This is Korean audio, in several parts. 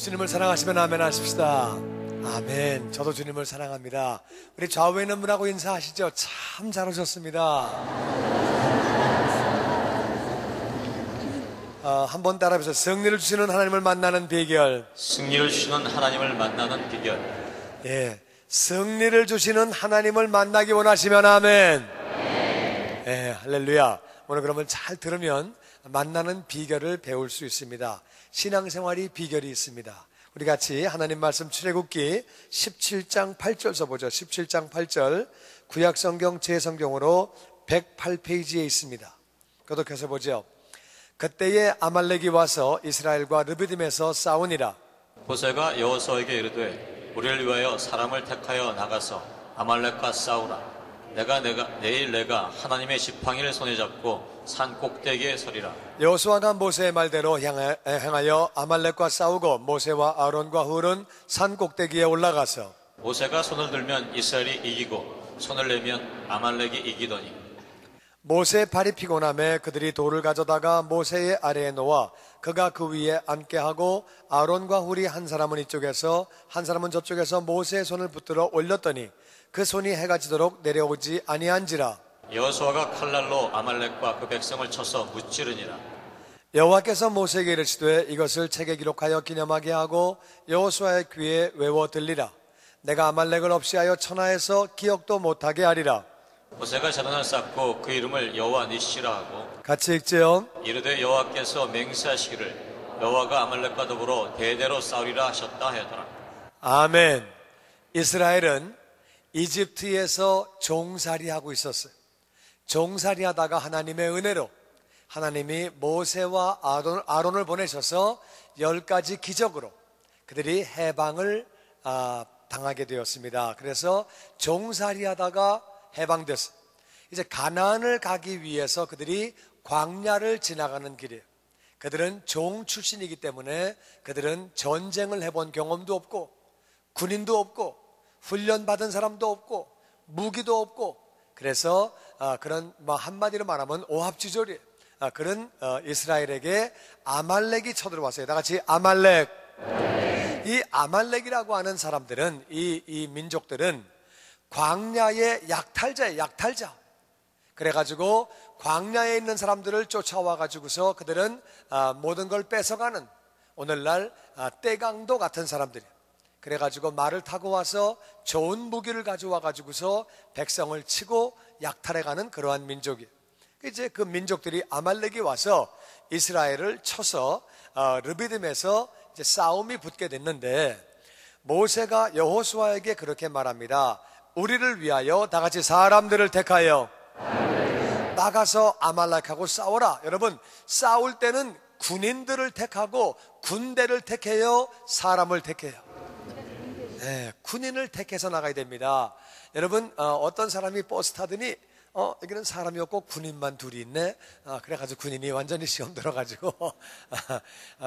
주님을 사랑하시면 아멘 하십시다. 아멘. 저도 주님을 사랑합니다. 우리 좌우에 있는 분하고 인사하시죠. 참 잘하셨습니다. 한번 따라해보세요. 승리를 주시는 하나님을 만나는 비결. 승리를 주시는 하나님을 만나는 비결. 예, 승리를 주시는 하나님을 만나기 원하시면 아멘. 예, 할렐루야. 오늘 그러면 잘 들으면 만나는 비결을 배울 수 있습니다. 신앙생활이 비결이 있습니다. 우리 같이 하나님 말씀 출애굽기 17장 8절 써보죠. 17장 8절 구약성경 제성경으로 108페이지에 있습니다. 교독해서 보죠. 그때에 아말렉이 와서 이스라엘과 르비딤에서 싸우니라. 모세가 여호수아에게 이르되 우리를 위하여 사람을 택하여 나가서 아말렉과 싸우라. 내일 내가 하나님의 지팡이를 손에 잡고 산 꼭대기에 서리라. 여호수아가 모세의 말대로 행하여 아말렉과 싸우고 모세와 아론과 훌은 산 꼭대기에 올라가서 모세가 손을 들면 이스라엘이 이기고 손을 내면 아말렉이 이기더니 모세의 발이 피곤함에 그들이 돌을 가져다가 모세의 아래에 놓아 그가 그 위에 앉게 하고 아론과 훌이 한 사람은 이쪽에서 한 사람은 저쪽에서 모세의 손을 붙들어 올렸더니 그 손이 해가 지도록 내려오지 아니한지라. 여호수아가 칼날로 아말렉과 그 백성을 쳐서 무찌르니라. 여호와께서 모세에게 이르시되 이것을 책에 기록하여 기념하게 하고 여호수아의 귀에 외워 들리라. 내가 아말렉을 없이하여 천하에서 기억도 못하게 하리라. 모세가 제단을 쌓고 그 이름을 여호와 니시라 하고 같이 읽지요. 이르되 여호와께서 맹세하시기를 여호와가 아말렉과 더불어 대대로 싸우리라 하셨다 하였더라. 아멘. 이스라엘은 이집트에서 종살이하고 있었어요. 종살이하다가 하나님의 은혜로 하나님이 모세와 아론을 보내셔서 10가지 기적으로 그들이 해방을 당하게 되었습니다. 그래서 종살이하다가 해방됐어요. 이제 가나안을 가기 위해서 그들이 광야를 지나가는 길이에요. 그들은 종 출신이기 때문에 그들은 전쟁을 해본 경험도 없고 군인도 없고 훈련받은 사람도 없고 무기도 없고 그래서 그런 한마디로 말하면 오합지졸이에요. 그런 이스라엘에게 아말렉이 쳐들어왔어요. 다 같이 아말렉. 이 아말렉이라고 하는 사람들은 이 민족들은 광야의 약탈자예요. 약탈자. 그래가지고 광야에 있는 사람들을 쫓아와 가지고서 그들은 모든 걸 뺏어가는 오늘날 떼강도 같은 사람들이에요. 그래가지고 말을 타고 와서 좋은 무기를 가져와 가지고서 백성을 치고 약탈해가는 그러한 민족이에요. 이제 그 민족들이 아말렉이 와서 이스라엘을 쳐서 르비딤에서 이제 싸움이 붙게 됐는데 모세가 여호수아에게 그렇게 말합니다. 우리를 위하여 다 같이 사람들을 택하여 나가서 아말렉하고 싸워라. 여러분, 싸울 때는 군인들을 택하고 군대를 택해요, 사람을 택해요? 네, 군인을 택해서 나가야 됩니다. 여러분, 어떤 사람이 버스 타더니 여기는 사람이 없고 군인만 둘이 있네. 그래가지고 군인이 완전히 시험 들어가지고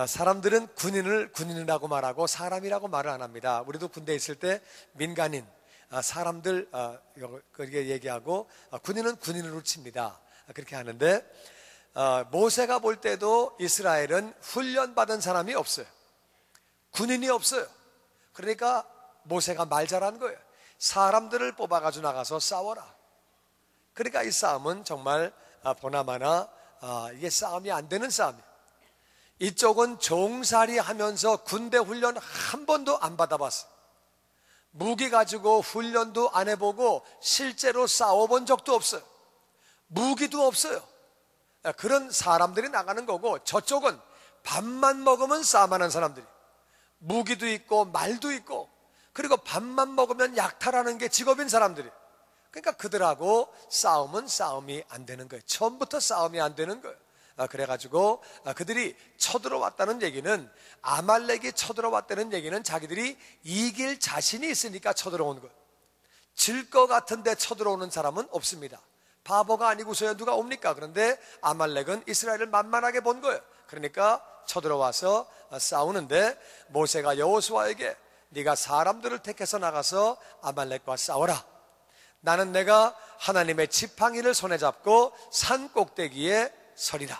사람들은 군인이라고 말하고 사람이라고 말을 안 합니다. 우리도 군대에 있을 때 민간인 사람들 그렇게 얘기하고 군인은 군인으로 칩니다. 그렇게 하는데 모세가 볼 때도 이스라엘은 훈련받은 사람이 없어요. 군인이 없어요. 그러니까 모세가 말 잘한 거예요. 사람들을 뽑아가지고 나가서 싸워라. 그러니까 이 싸움은 정말 보나마나 이게 싸움이 안 되는 싸움이에요. 이쪽은 종살이 하면서 군대 훈련 한 번도 안 받아봤어요. 무기 가지고 훈련도 안 해보고 실제로 싸워본 적도 없어요. 무기도 없어요. 그런 사람들이 나가는 거고 저쪽은 밥만 먹으면 싸움하는 사람들이 무기도 있고 말도 있고 그리고 밥만 먹으면 약탈하는 게 직업인 사람들이 그러니까 그들하고 싸움은 싸움이 안 되는 거예요. 처음부터 싸움이 안 되는 거예요. 그래가지고 그들이 쳐들어왔다는 얘기는 아말렉이 쳐들어왔다는 얘기는 자기들이 이길 자신이 있으니까 쳐들어오는 거예요. 질 것 같은데 쳐들어오는 사람은 없습니다. 바보가 아니고서야 누가 옵니까? 그런데 아말렉은 이스라엘을 만만하게 본 거예요. 그러니까 쳐들어와서 싸우는데 모세가 여호수아에게 네가 사람들을 택해서 나가서 아말렉과 싸워라. 나는 내가 하나님의 지팡이를 손에 잡고 산 꼭대기에 서리라.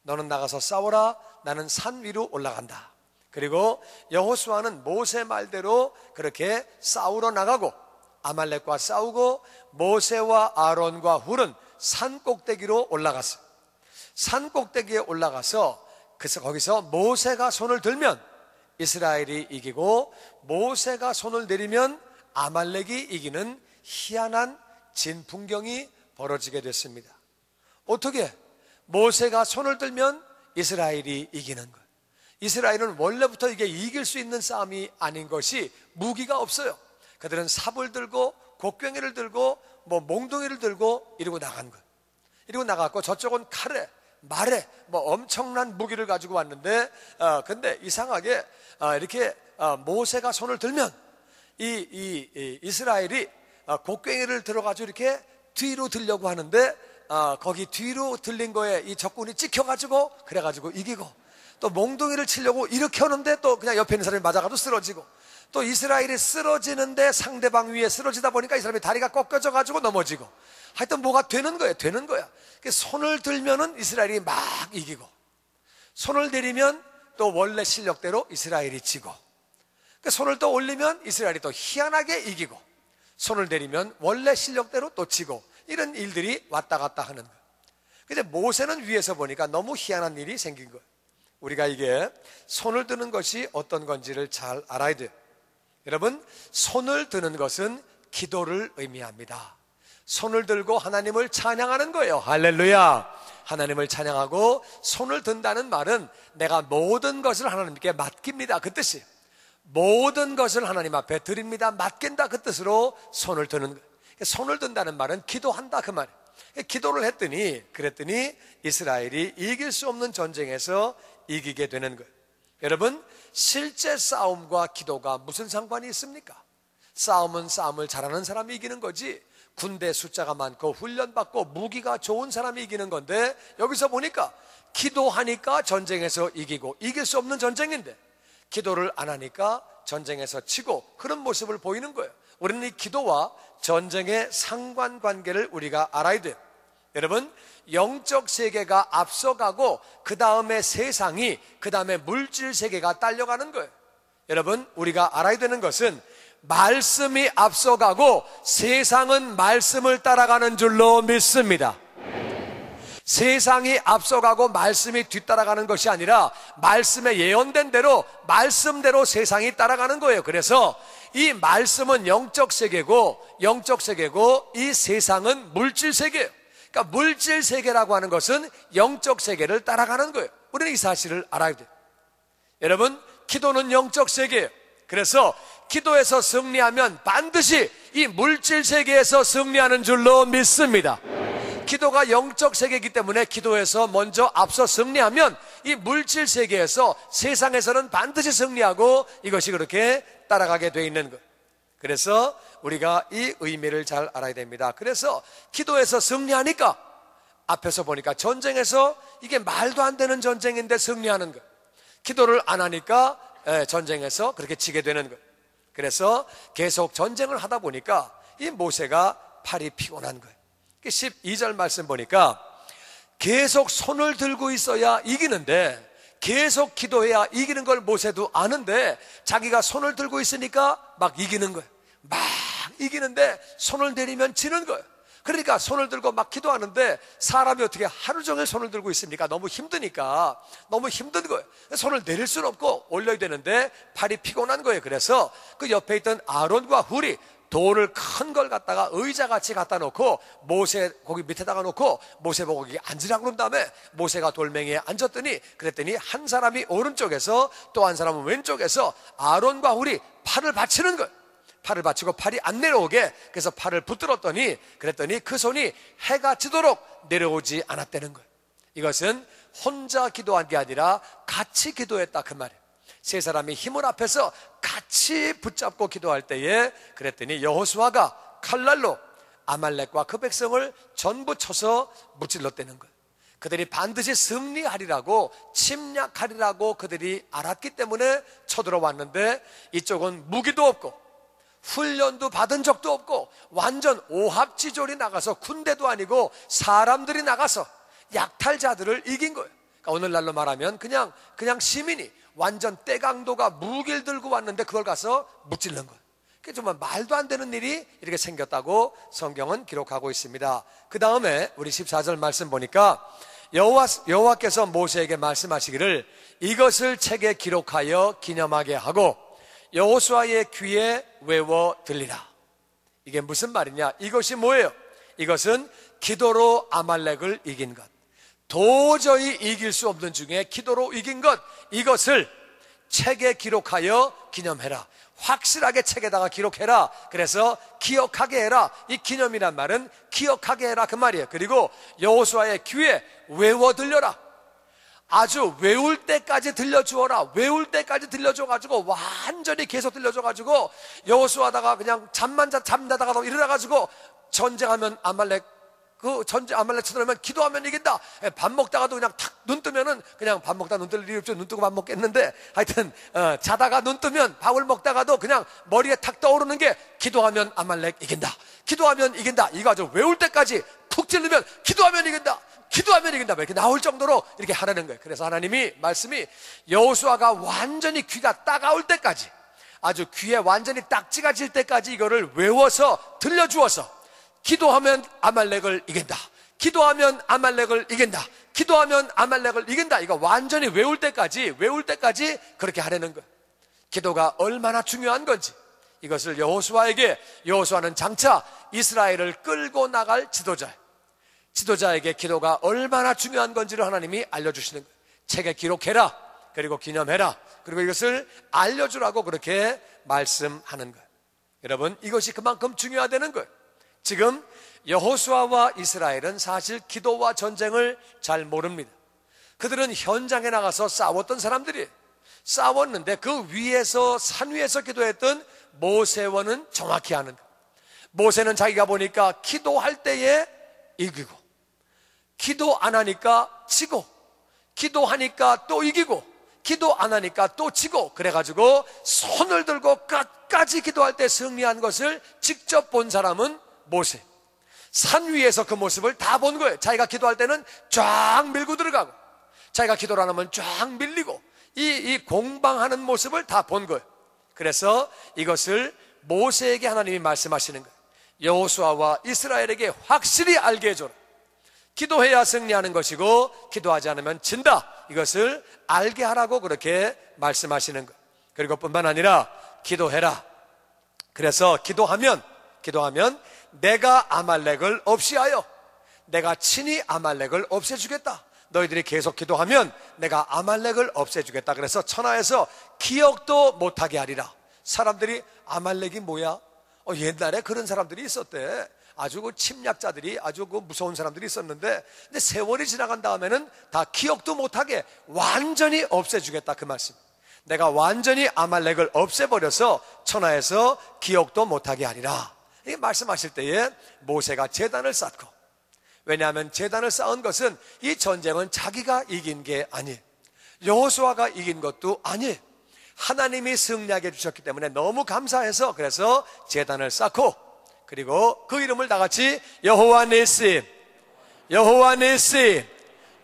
너는 나가서 싸워라. 나는 산 위로 올라간다. 그리고 여호수아는 모세 말대로 그렇게 싸우러 나가고 아말렉과 싸우고 모세와 아론과 훌은 산 꼭대기로 올라갔어요. 산 꼭대기에 올라가서 그래서 거기서 모세가 손을 들면 이스라엘이 이기고 모세가 손을 내리면 아말렉이 이기는 희한한 진풍경이 벌어지게 됐습니다. 어떻게? 모세가 손을 들면 이스라엘이 이기는 거예요. 이스라엘은 원래부터 이게 이길 수 있는 싸움이 아닌 것이 무기가 없어요. 그들은 삽을 들고 곡괭이를 들고 몽둥이를 들고 이러고 나간 거예요. 이러고 나갔고 저쪽은 칼에 말에 엄청난 무기를 가지고 왔는데 근데 이상하게 이렇게 모세가 손을 들면 이스라엘이 곡괭이를 들어가지고 이렇게 뒤로 들려고 하는데 거기 뒤로 들린 거에 이 적군이 찍혀가지고 그래가지고 이기고, 또 몽둥이를 치려고 이렇게 하는데 또 그냥 옆에 있는 사람이 맞아가지고 쓰러지고, 또 이스라엘이 쓰러지는데 상대방 위에 쓰러지다 보니까 이 사람이 다리가 꺾여져 가지고 넘어지고, 하여튼 뭐가 되는 거야. 손을 들면은 이스라엘이 막 이기고, 손을 내리면 또 원래 실력대로 이스라엘이 지고, 손을 또 올리면 이스라엘이 또 희한하게 이기고, 손을 내리면 원래 실력대로 또 지고, 이런 일들이 왔다 갔다 하는 거예요. 근데 모세는 위에서 보니까 너무 희한한 일이 생긴 거예요. 우리가 이게 손을 드는 것이 어떤 건지를 잘 알아야 돼요. 여러분, 손을 드는 것은 기도를 의미합니다. 손을 들고 하나님을 찬양하는 거예요. 할렐루야. 하나님을 찬양하고 손을 든다는 말은 내가 모든 것을 하나님께 맡깁니다, 그 뜻이에요. 모든 것을 하나님 앞에 드립니다, 맡긴다, 그 뜻으로 손을 드는 거예요. 손을 든다는 말은 기도한다, 그 말이에요. 기도를 그랬더니 이스라엘이 이길 수 없는 전쟁에서 이기게 되는 거예요. 여러분, 실제 싸움과 기도가 무슨 상관이 있습니까? 싸움은 싸움을 잘하는 사람이 이기는 거지, 군대 숫자가 많고 훈련받고 무기가 좋은 사람이 이기는 건데, 여기서 보니까 기도하니까 전쟁에서 이기고, 이길 수 없는 전쟁인데 기도를 안 하니까 전쟁에서 지고, 그런 모습을 보이는 거예요. 우리는 이 기도와 전쟁의 상관관계를 우리가 알아야 돼요. 여러분, 영적 세계가 앞서가고 그 다음에 세상이, 그 다음에 물질 세계가 딸려가는 거예요. 여러분, 우리가 알아야 되는 것은 말씀이 앞서가고 세상은 말씀을 따라가는 줄로 믿습니다. 세상이 앞서가고 말씀이 뒤따라가는 것이 아니라 말씀에 예언된 대로, 말씀대로 세상이 따라가는 거예요. 그래서 이 말씀은 영적 세계고 이 세상은 물질 세계예요. 그러니까 물질 세계라고 하는 것은 영적 세계를 따라가는 거예요. 우리는 이 사실을 알아야 돼요. 여러분, 기도는 영적 세계예요. 그래서 기도에서 승리하면 반드시 이 물질 세계에서 승리하는 줄로 믿습니다. 기도가 영적 세계이기 때문에 기도에서 먼저 앞서 승리하면 이 물질 세계에서, 세상에서는 반드시 승리하고 이것이 그렇게 따라가게 돼 있는 것. 그래서 우리가 이 의미를 잘 알아야 됩니다. 그래서 기도에서 승리하니까 앞에서 보니까 전쟁에서 이게 말도 안 되는 전쟁인데 승리하는 것, 기도를 안 하니까 전쟁에서 그렇게 지게 되는 것. 그래서 계속 전쟁을 하다 보니까 이 모세가 팔이 피곤한 거예요. 12절 말씀 보니까 계속 손을 들고 있어야 이기는데, 계속 기도해야 이기는 걸 모세도 아는데 자기가 손을 들고 있으니까 막 이기는 거예요. 막 이기는데 손을 내리면 지는 거예요. 그러니까 손을 들고 막 기도하는데 사람이 어떻게 하루 종일 손을 들고 있습니까? 너무 힘드니까, 너무 힘든 거예요. 손을 내릴 수는 없고 올려야 되는데 팔이 피곤한 거예요. 그래서 그 옆에 있던 아론과 훌이 돌을 큰 걸 갖다가 의자같이 갖다 놓고 모세 거기 밑에다가 놓고 모세 보고 거기 앉으라고 그런 다음에 모세가 돌멩이에 앉았더니, 그랬더니 한 사람이 오른쪽에서 또 한 사람은 왼쪽에서 아론과 훌이 팔을 받치는 거예요. 팔을 받치고 팔이 안 내려오게, 그래서 팔을 붙들었더니, 그랬더니 그 손이 해가 지도록 내려오지 않았다는 거예요. 이것은 혼자 기도한 게 아니라 같이 기도했다, 그 말이에요. 세 사람이 힘을 합해서 같이 붙잡고 기도할 때에, 그랬더니 여호수아가 칼날로 아말렉과 그 백성을 전부 쳐서 무찔렀다는 거예요. 그들이 반드시 승리하리라고, 침략하리라고 그들이 알았기 때문에 쳐들어왔는데, 이쪽은 무기도 없고 훈련도 받은 적도 없고 완전 오합지졸이 나가서, 군대도 아니고 사람들이 나가서 약탈자들을 이긴 거예요. 그러니까 오늘날로 말하면 그냥 시민이, 완전 떼강도가 무기를 들고 왔는데 그걸 가서 무찔른 거예요. 그게 정말 말도 안 되는 일이 이렇게 생겼다고 성경은 기록하고 있습니다. 그 다음에 우리 14절 말씀 보니까 여호와께서 모세에게 말씀하시기를 이것을 책에 기록하여 기념하게 하고 여호수아의 귀에 외워 들리라. 이게 무슨 말이냐? 이것이 뭐예요? 이것은 기도로 아말렉을 이긴 것, 도저히 이길 수 없는 중에 기도로 이긴 것, 이것을 책에 기록하여 기념해라. 확실하게 책에다가 기록해라. 그래서 기억하게 해라. 이 기념이란 말은 기억하게 해라 그 말이에요. 그리고 여호수아의 귀에 외워 들려라. 아주 외울 때까지 들려주어라. 외울 때까지 들려줘가지고 완전히 계속 들려줘가지고 여호수아다가 그냥 잠자다가 일어나가지고 전쟁하면 아말렉 쳐들어오면 기도하면 이긴다. 밥 먹다가도 그냥 탁 눈 뜨면은 그냥 밥 먹다 눈 뜰 일이 없죠. 눈 뜨고 밥 먹겠는데 하여튼 자다가 눈 뜨면 밥을 먹다가도 그냥 머리에 탁 떠오르는 게 기도하면 아말렉 이긴다. 기도하면 이긴다. 이거 아주 외울 때까지 푹 찔르면 기도하면 이긴다. 기도하면 이긴다. 이렇게 나올 정도로 이렇게 하라는 거예요. 그래서 하나님이 말씀이 여호수아가 완전히 귀가 따가울 때까지, 아주 귀에 완전히 딱지가 질 때까지 이거를 외워서 들려주어서 기도하면 아말렉을 이긴다. 기도하면 아말렉을 이긴다. 기도하면 아말렉을 이긴다. 이거 완전히 외울 때까지 그렇게 하라는 거예요. 기도가 얼마나 중요한 건지 이것을 여호수아는 장차 이스라엘을 끌고 나갈 지도자에게 기도가 얼마나 중요한 건지를 하나님이 알려주시는 거예요. 책에 기록해라. 그리고 기념해라. 그리고 이것을 알려주라고 그렇게 말씀하는 거예요. 여러분, 이것이 그만큼 중요하다는 거예요. 지금 여호수아와 이스라엘은 사실 기도와 전쟁을 잘 모릅니다. 그들은 현장에 나가서 싸웠던 사람들이에요. 싸웠는데 그 위에서, 산 위에서 기도했던 모세와는 정확히 아는 거예요. 모세는 자기가 보니까 기도할 때에 이기고, 기도 안 하니까 지고, 기도하니까 또 이기고, 기도 안 하니까 또 지고, 그래가지고 손을 들고 끝까지 기도할 때 승리한 것을 직접 본 사람은 모세. 산 위에서 그 모습을 다 본 거예요. 자기가 기도할 때는 쫙 밀고 들어가고, 자기가 기도를 안 하면 쫙 밀리고, 이 공방하는 모습을 다 본 거예요. 그래서 이것을 모세에게 하나님이 말씀하시는 거예요. 여호수아와 이스라엘에게 확실히 알게 해줘라. 기도해야 승리하는 것이고 기도하지 않으면 진다. 이것을 알게 하라고 그렇게 말씀하시는 거예요. 그리고 뿐만 아니라 기도해라. 그래서 기도하면 내가 아말렉을 없이하여 내가 친히 아말렉을 없애주겠다. 너희들이 계속 기도하면 내가 아말렉을 없애주겠다. 그래서 천하에서 기억도 못하게 하리라. 사람들이 아말렉이 뭐야? 옛날에 그런 사람들이 있었대. 아주 그 침략자들이, 아주 그 무서운 사람들이 있었는데, 근데 세월이 지나간 다음에는 다 기억도 못하게 완전히 없애주겠다, 그 말씀. 내가 완전히 아말렉을 없애버려서 천하에서 기억도 못하게 하리라. 이 말씀하실 때에 모세가 제단을 쌓고, 왜냐하면 제단을 쌓은 것은 이 전쟁은 자기가 이긴 게 아니에요. 여호수아가 이긴 것도 아니에요. 하나님이 승리하게 해주셨기 때문에 너무 감사해서 그래서 제단을 쌓고, 그리고 그 이름을 다 같이 여호와 니시, 여호와 니시.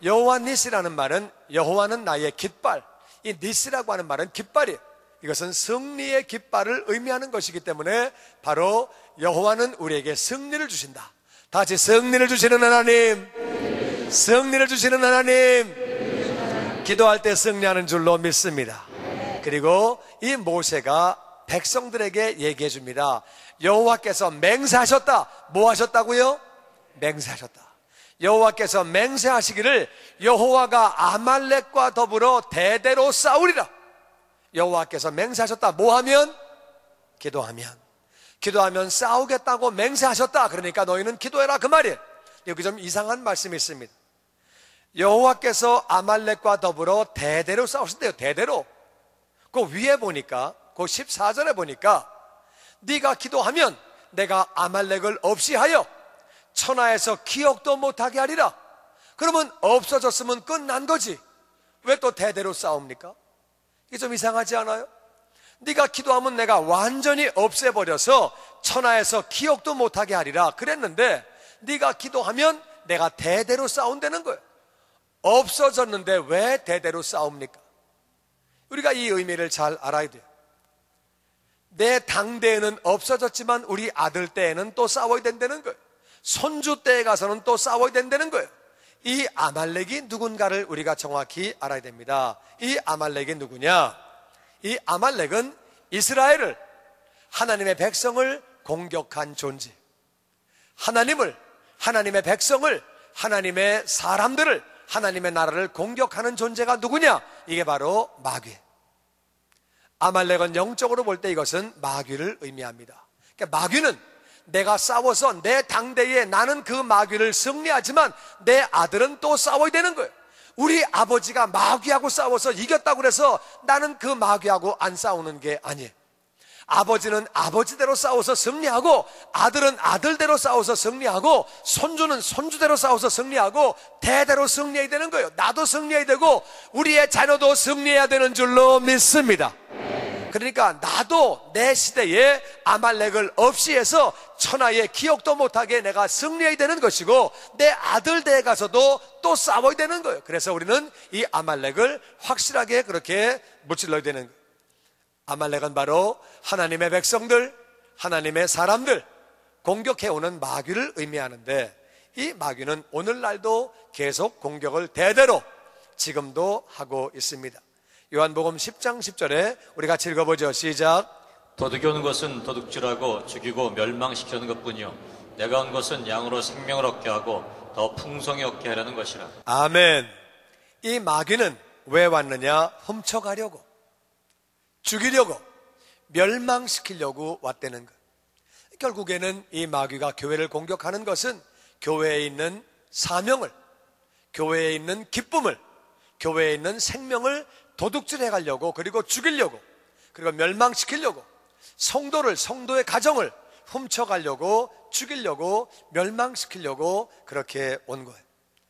여호와 니시라는 말은 여호와는 나의 깃발, 이 니시라고 하는 말은 깃발이에요. 이것은 승리의 깃발을 의미하는 것이기 때문에 바로 여호와는 우리에게 승리를 주신다. 다 같이 승리를 주시는 하나님, 승리를 주시는 하나님. 기도할 때 승리하는 줄로 믿습니다. 그리고 이 모세가 백성들에게 얘기해 줍니다. 여호와께서 맹세하셨다. 뭐 하셨다고요? 맹세하셨다. 여호와께서 맹세하시기를 여호와가 아말렉과 더불어 대대로 싸우리라. 여호와께서 맹세하셨다. 뭐 하면? 기도하면 싸우겠다고 맹세하셨다. 그러니까 너희는 기도해라, 그 말이에요. 여기 좀 이상한 말씀이 있습니다. 여호와께서 아말렉과 더불어 대대로 싸우신대요. 대대로. 그 위에 보니까, 그 14절에 보니까 네가 기도하면 내가 아말렉을 없이 하여 천하에서 기억도 못하게 하리라. 그러면 없어졌으면 끝난 거지. 왜 또 대대로 싸웁니까? 이게 좀 이상하지 않아요? 네가 기도하면 내가 완전히 없애버려서 천하에서 기억도 못하게 하리라 그랬는데, 네가 기도하면 내가 대대로 싸운다는 거예요. 없어졌는데 왜 대대로 싸웁니까? 우리가 이 의미를 잘 알아야 돼요. 내 당대에는 없어졌지만 우리 아들 때에는 또 싸워야 된다는 거예요. 손주 때에 가서는 또 싸워야 된다는 거예요. 이 아말렉이 누군가를 우리가 정확히 알아야 됩니다. 이 아말렉이 누구냐? 이 아말렉은 이스라엘을, 하나님의 백성을 공격한 존재, 하나님을, 하나님의 백성을, 하나님의 사람들을, 하나님의 나라를 공격하는 존재가 누구냐? 이게 바로 마귀. 아말렉은 영적으로 볼 때 이것은 마귀를 의미합니다. 그러니까 마귀는 내가 싸워서 내 당대에 나는 그 마귀를 승리하지만 내 아들은 또 싸워야 되는 거예요. 우리 아버지가 마귀하고 싸워서 이겼다고 그래서 나는 그 마귀하고 안 싸우는 게 아니에요. 아버지는 아버지대로 싸워서 승리하고, 아들은 아들대로 싸워서 승리하고, 손주는 손주대로 싸워서 승리하고, 대대로 승리해야 되는 거예요. 나도 승리해야 되고 우리의 자녀도 승리해야 되는 줄로 믿습니다. 그러니까 나도 내 시대에 아말렉을 없이 해서 천하의 기억도 못하게 내가 승리해야 되는 것이고, 내 아들 대에 가서도 또 싸워야 되는 거예요. 그래서 우리는 이 아말렉을 확실하게 그렇게 무찔러야 되는 거예요. 아말렉은 바로 하나님의 백성들, 하나님의 사람들 공격해오는 마귀를 의미하는데, 이 마귀는 오늘날도 계속 공격을 대대로 지금도 하고 있습니다. 요한복음 10장 10절에 우리 같이 읽어보죠. 시작. 도둑이 오는 것은 도둑질하고 죽이고 멸망시키는 것뿐이요 내가 온 것은 양으로 생명을 얻게 하고 더 풍성히 얻게 하려는 것이라. 아멘. 이 마귀는 왜 왔느냐? 훔쳐가려고, 죽이려고, 멸망시키려고 왔다는 것. 결국에는 이 마귀가 교회를 공격하는 것은 교회에 있는 사명을, 교회에 있는 기쁨을, 교회에 있는 생명을 도둑질해 가려고, 그리고 죽이려고, 그리고 멸망시키려고, 성도를, 성도의 가정을 훔쳐가려고, 죽이려고, 멸망시키려고 그렇게 온 거예요.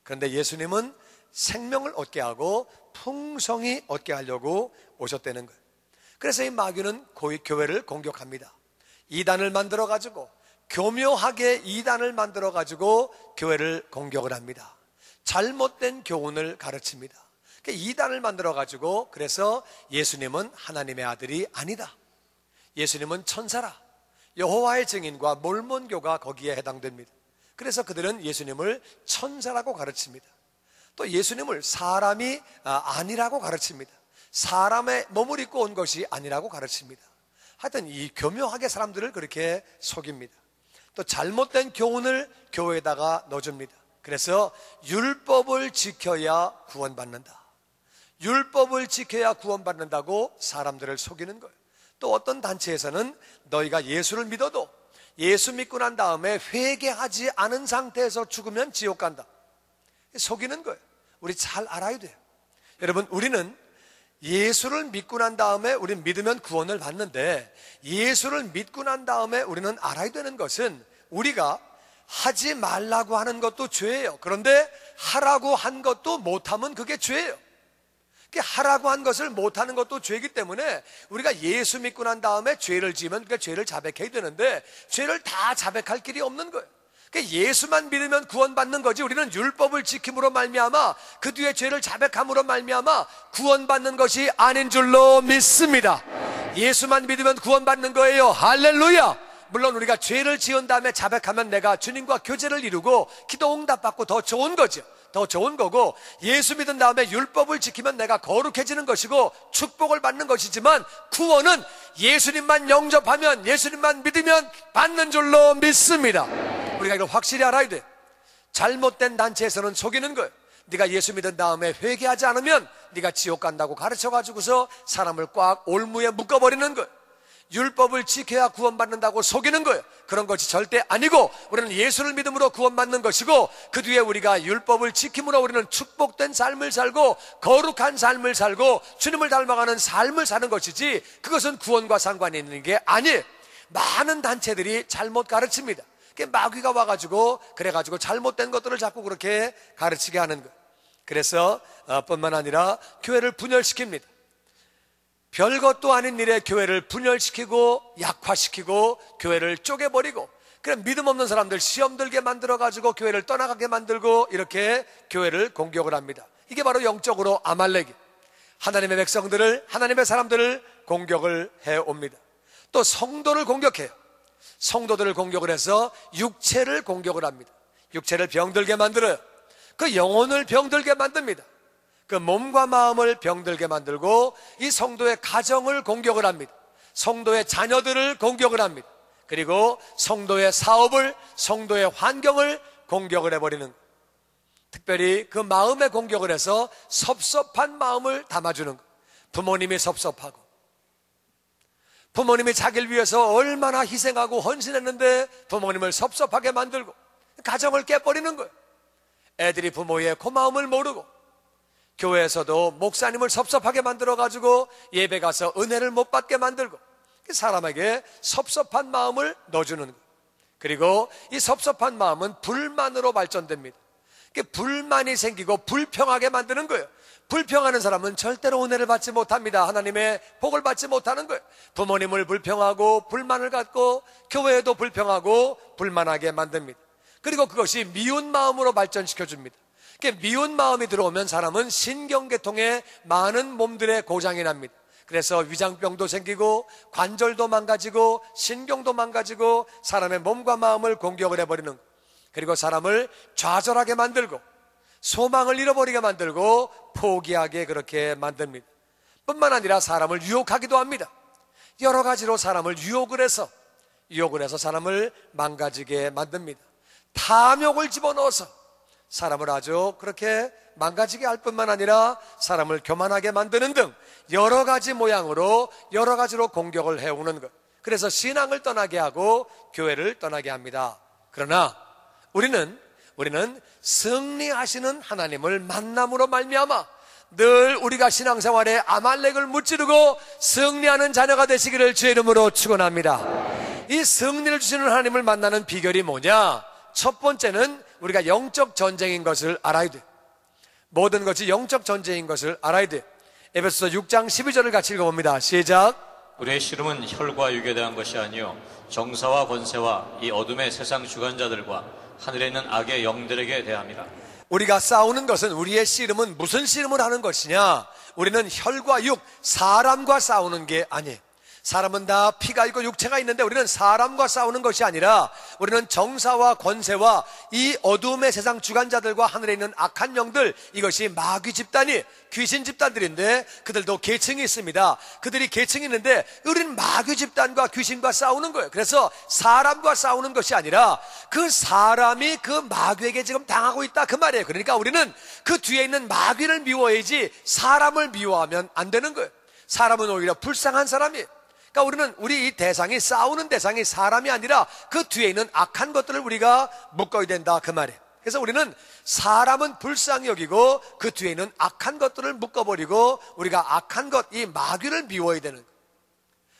그런데 예수님은 생명을 얻게 하고 풍성히 얻게 하려고 오셨다는 거예요. 그래서 이 마귀는 교회를 공격합니다. 이단을 만들어 가지고, 교묘하게 이단을 만들어 가지고 교회를 공격을 합니다. 잘못된 교훈을 가르칩니다. 이단을 만들어 가지고, 그래서 예수님은 하나님의 아들이 아니다, 예수님은 천사라, 여호와의 증인과 몰몬교가 거기에 해당됩니다. 그래서 그들은 예수님을 천사라고 가르칩니다. 또 예수님을 사람이 아니라고 가르칩니다. 사람의 몸을 입고 온 것이 아니라고 가르칩니다. 하여튼 이 교묘하게 사람들을 그렇게 속입니다. 또 잘못된 교훈을 교회에다가 넣어줍니다. 그래서 율법을 지켜야 구원받는다, 율법을 지켜야 구원받는다고 사람들을 속이는 거예요. 또 어떤 단체에서는 너희가 예수를 믿어도 예수 믿고 난 다음에 회개하지 않은 상태에서 죽으면 지옥 간다, 속이는 거예요. 우리 잘 알아야 돼요. 여러분, 우리는 예수를 믿고 난 다음에 우리는 믿으면 구원을 받는데, 예수를 믿고 난 다음에 우리는 알아야 되는 것은 우리가 하지 말라고 하는 것도 죄예요. 그런데 하라고 한 것도 못하면 그게 죄예요. 하라고 한 것을 못하는 것도 죄이기 때문에 우리가 예수 믿고 난 다음에 죄를 지으면 그 죄를 자백해야 되는데, 죄를 다 자백할 길이 없는 거예요. 예수만 믿으면 구원받는 거지, 우리는 율법을 지킴으로 말미암아 그 뒤에 죄를 자백함으로 말미암아 구원받는 것이 아닌 줄로 믿습니다. 예수만 믿으면 구원받는 거예요. 할렐루야. 물론 우리가 죄를 지은 다음에 자백하면 내가 주님과 교제를 이루고 기도 응답받고 더 좋은 거죠. 더 좋은 거고, 예수 믿은 다음에 율법을 지키면 내가 거룩해지는 것이고 축복을 받는 것이지만, 구원은 예수님만 영접하면, 예수님만 믿으면 받는 줄로 믿습니다. 우리가 이걸 확실히 알아야 돼. 잘못된 단체에서는 속이는 거예요. 네가 예수 믿은 다음에 회개하지 않으면 네가 지옥 간다고 가르쳐가지고서 사람을 꽉 올무에 묶어버리는 거예요. 율법을 지켜야 구원받는다고 속이는 거예요. 그런 것이 절대 아니고, 우리는 예수를 믿음으로 구원받는 것이고, 그 뒤에 우리가 율법을 지킴으로 우리는 축복된 삶을 살고 거룩한 삶을 살고 주님을 닮아가는 삶을 사는 것이지, 그것은 구원과 상관이 있는 게 아니에요. 많은 단체들이 잘못 가르칩니다. 마귀가 와가지고 그래가지고 잘못된 것들을 자꾸 그렇게 가르치게 하는 거예요. 그래서 뿐만 아니라 교회를 분열시킵니다. 별것도 아닌 일에 교회를 분열시키고 약화시키고 교회를 쪼개버리고, 그럼 믿음 없는 사람들 시험 들게 만들어가지고 교회를 떠나가게 만들고, 이렇게 교회를 공격을 합니다. 이게 바로 영적으로 아말렉이에요. 하나님의 백성들을, 하나님의 사람들을 공격을 해옵니다. 또 성도를 공격해요. 성도들을 공격을 해서 육체를 공격을 합니다. 육체를 병들게 만들어요. 그 영혼을 병들게 만듭니다. 그 몸과 마음을 병들게 만들고 이 성도의 가정을 공격을 합니다. 성도의 자녀들을 공격을 합니다. 그리고 성도의 사업을, 성도의 환경을 공격을 해버리는 거예요. 특별히 그 마음에 공격을 해서 섭섭한 마음을 담아주는 거예요. 부모님이 섭섭하고, 부모님이 자기를 위해서 얼마나 희생하고 헌신했는데 부모님을 섭섭하게 만들고 가정을 깨버리는 거예요. 애들이 부모의 고마움을 모르고 교회에서도 목사님을 섭섭하게 만들어가지고 예배 가서 은혜를 못 받게 만들고 사람에게 섭섭한 마음을 넣어주는 거예요. 그리고 이 섭섭한 마음은 불만으로 발전됩니다. 불만이 생기고 불평하게 만드는 거예요. 불평하는 사람은 절대로 은혜를 받지 못합니다. 하나님의 복을 받지 못하는 거예요. 부모님을 불평하고 불만을 갖고 교회에도 불평하고 불만하게 만듭니다. 그리고 그것이 미운 마음으로 발전시켜줍니다. 미운 마음이 들어오면 사람은 신경계통에 많은 몸들의 고장이 납니다. 그래서 위장병도 생기고 관절도 망가지고 신경도 망가지고 사람의 몸과 마음을 공격을 해버리는 거예요. 그리고 사람을 좌절하게 만들고 소망을 잃어버리게 만들고 포기하게 그렇게 만듭니다. 뿐만 아니라 사람을 유혹하기도 합니다. 여러 가지로 사람을 유혹을 해서 사람을 망가지게 만듭니다. 탐욕을 집어넣어서 사람을 아주 그렇게 망가지게 할 뿐만 아니라 사람을 교만하게 만드는 등 여러 가지 모양으로 여러 가지로 공격을 해오는 것. 그래서 신앙을 떠나게 하고 교회를 떠나게 합니다. 그러나 우리는 승리하시는 하나님을 만남으로 말미암아 늘 우리가 신앙생활에 아말렉을 무찌르고 승리하는 자녀가 되시기를 주의 이름으로 축원합니다. 이 승리를 주시는 하나님을 만나는 비결이 뭐냐? 첫 번째는 우리가 영적 전쟁인 것을 알아야 돼. 모든 것이 영적 전쟁인 것을 알아야 돼. 에베소서 6장 12절을 같이 읽어봅니다. 시작. 우리의 씨름은 혈과 육에 대한 것이 아니요 정사와 권세와 이 어둠의 세상 주관자들과 하늘에 있는 악의 영들에게 대함이라. 우리가 싸우는 것은, 우리의 씨름은 무슨 씨름을 하는 것이냐? 우리는 혈과 육, 사람과 싸우는 게 아니에요. 사람은 다 피가 있고 육체가 있는데 우리는 사람과 싸우는 것이 아니라 우리는 정사와 권세와 이 어두움의 세상 주관자들과 하늘에 있는 악한 영들, 이것이 마귀 집단이, 귀신 집단들인데 그들도 계층이 있습니다. 그들이 계층이 있는데 우리는 마귀 집단과 귀신과 싸우는 거예요. 그래서 사람과 싸우는 것이 아니라 그 사람이 그 마귀에게 지금 당하고 있다, 그 말이에요. 그러니까 우리는 그 뒤에 있는 마귀를 미워해야지 사람을 미워하면 안 되는 거예요. 사람은 오히려 불쌍한 사람이에요. 그러니까 우리 이 대상이, 싸우는 대상이 사람이 아니라 그 뒤에 있는 악한 것들을 우리가 묶어야 된다, 그 말이에요. 그래서 우리는 사람은 불쌍히 여기고 그 뒤에 있는 악한 것들을 묶어버리고 우리가 악한 것, 이 마귀를 미워야 되는 거예요.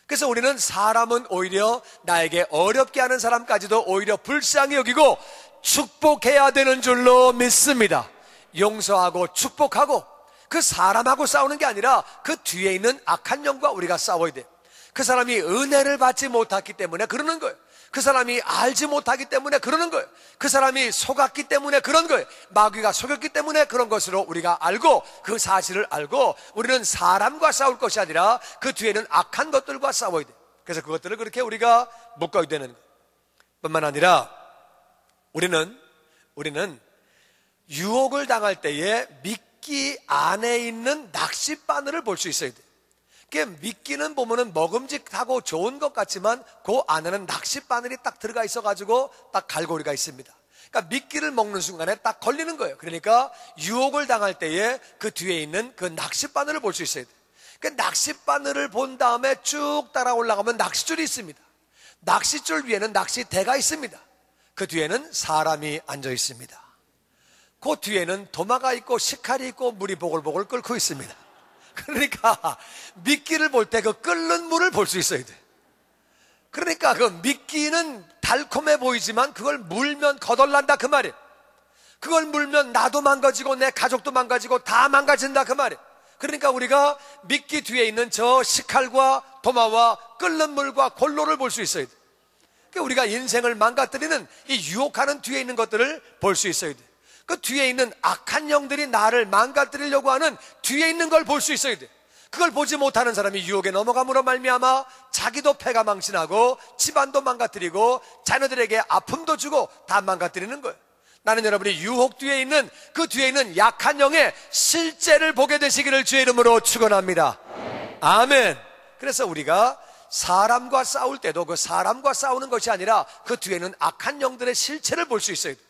그래서 우리는 사람은 오히려 나에게 어렵게 하는 사람까지도 오히려 불쌍히 여기고 축복해야 되는 줄로 믿습니다. 용서하고 축복하고 그 사람하고 싸우는 게 아니라 그 뒤에 있는 악한 영과 우리가 싸워야 돼요. 그 사람이 은혜를 받지 못했기 때문에 그러는 거예요. 그 사람이 알지 못하기 때문에 그러는 거예요. 그 사람이 속았기 때문에 그런 거예요. 마귀가 속였기 때문에 그런 것으로 우리가 알고, 그 사실을 알고 우리는 사람과 싸울 것이 아니라 그 뒤에는 악한 것들과 싸워야 돼요. 그래서 그것들을 그렇게 우리가 묶어야 되는 거예요. 뿐만 아니라 우리는 유혹을 당할 때에 미끼 안에 있는 낚싯바늘을 볼 수 있어야 돼요. 미끼는 보면은 먹음직하고 좋은 것 같지만 그 안에는 낚싯바늘이 딱 들어가 있어가지고 딱 갈고리가 있습니다. 그러니까 미끼를 먹는 순간에 딱 걸리는 거예요. 그러니까 유혹을 당할 때에 그 뒤에 있는 그 낚싯바늘을 볼 수 있어야 돼요. 그 낚싯바늘을 본 다음에 쭉 따라 올라가면 낚싯줄이 있습니다. 낚싯줄 위에는 낚싯대가 있습니다. 그 뒤에는 사람이 앉아 있습니다. 그 뒤에는 도마가 있고 식칼이 있고 물이 보글보글 끓고 있습니다. 그러니까 미끼를 볼 때 그 끓는 물을 볼 수 있어야 돼. 그러니까 그 미끼는 달콤해 보이지만 그걸 물면 거덜난다, 그 말이에요. 그걸 물면 나도 망가지고 내 가족도 망가지고 다 망가진다, 그 말이에요. 그러니까 우리가 미끼 뒤에 있는 저 식칼과 도마와 끓는 물과 골로를 볼 수 있어야 돼. 그러니까 우리가 인생을 망가뜨리는 이 유혹하는 뒤에 있는 것들을 볼 수 있어야 돼. 그 뒤에 있는 악한 영들이 나를 망가뜨리려고 하는 뒤에 있는 걸 볼 수 있어야 돼. 그걸 보지 못하는 사람이 유혹에 넘어감으로 말미암아 자기도 패가 망신하고 집안도 망가뜨리고 자녀들에게 아픔도 주고 다 망가뜨리는 거예요. 나는 여러분이 유혹 뒤에 있는 그 뒤에 있는 약한 영의 실제를 보게 되시기를 주의 이름으로 축원합니다. 아멘. 그래서 우리가 사람과 싸울 때도 그 사람과 싸우는 것이 아니라 그 뒤에는 악한 영들의 실체를 볼 수 있어야 돼.